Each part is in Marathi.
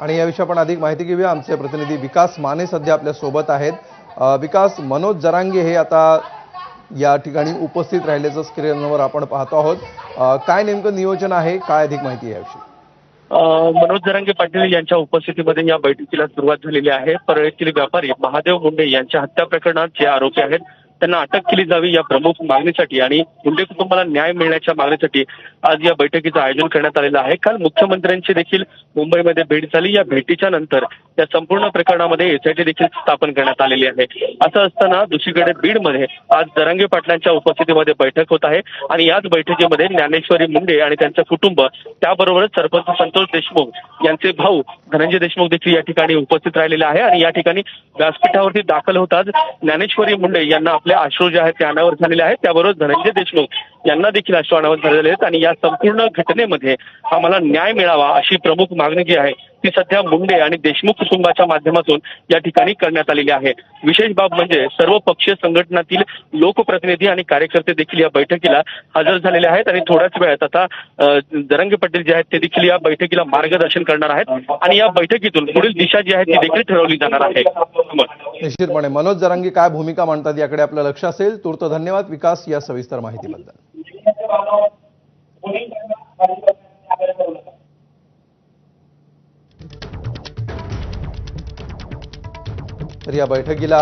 आणि याविषयी आपण अधिक माहिती घेऊया। आमचे प्रतिनिधी विकास माने सध्या आपल्या सोबत आहेत। विकास, मनोज जरांगे हे आता या ठिकाणी उपस्थित राहिल्याचं स्क्रीनवर आपण पाहतो आहोत। काय नेमकं नियोजन आहे, काय अधिक माहिती आहे याविषयी? मनोज जरांगे पाटील यांच्या उपस्थितीमध्ये या बैठकीला सुरुवात झालेली आहे। परळीतील व्यापारी महादेव मुंडे यांच्या हत्या प्रकरणात जे आरोपी आहेत त्यांना अटक केली जावी या प्रमुख मागणीसाठी आणि मुंडे कुटुंबाला न्याय मिळण्याच्या मागणीसाठी आज या बैठकीचं आयोजन करण्यात आलेलं आहे। काल मुख्यमंत्र्यांची देखील मुंबईमध्ये भेट झाली। या भेटीच्या नंतर या संपूर्ण प्रकरणामध्ये एसआयटी देखील स्थापन करण्यात आलेली आहे। असं असताना दुसरीकडे बीडमध्ये आज जरांगे पाटलांच्या उपस्थितीमध्ये बैठक होत आहे आणि याच बैठकीमध्ये ज्ञानेश्वरी मुंडे आणि त्यांचं कुटुंब, त्याबरोबरच सरपंच संतोष देशमुख यांचे भाऊ धनंजय देशमुख देखील या ठिकाणी उपस्थित राहिलेले आहे। आणि या ठिकाणी व्यासपीठावरती दाखल होताच ज्ञानेश्वरी मुंडे यांना आपले अश्रू जे आहेत ते अनावर झालेले आहेत, त्याबरोबर धनंजय देशमुख यांना देखील अश्रू अनावर झालेले आहेत। आणि या संपूर्ण घटनेमध्ये आम्हाला न्याय मिळावा अशी प्रमुख मागणी जी आहे ती सध्या मुंडे आणि देशमुख कुटुंबाच्या माध्यमातून या ठिकाणी करण्यात आलेली आहे। विशेष बाब म्हणजे सर्व पक्षीय संघटनातील लोकप्रतिनिधी आणि कार्यकर्ते देखील या बैठकीला हजर झालेले आहेत आणि थोड्याच वेळात आता जरांगे पाटील जे आहेत ते देखील या बैठकीला मार्गदर्शन करणार आहेत आणि या बैठकीतून पुढील दिशा जी आहे ती देखील ठरवली जाणार आहे। निश्चितपणे मनोज जरांगे काय भूमिका मांडतात याकडे आपलं लक्ष असेल। तूर्त धन्यवाद विकास या सविस्तर माहितीबद्दल। तर या बैठकीला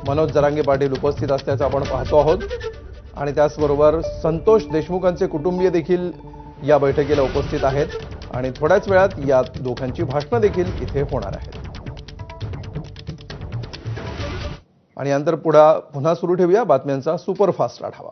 मनोज जरांगे पाटील उपस्थित असल्याचं आपण पाहतो आहोत आणि त्याचबरोबर संतोष देशमुखांचे कुटुंबीय देखील या बैठकीला उपस्थित आहेत आणि थोड्याच वेळात या दोघांची भाषणं देखील इथे होणार आहेत। आणि नंतर पुन्हा सुरू ठेवूया बातम्यांचा सुपरफास्ट आढावा।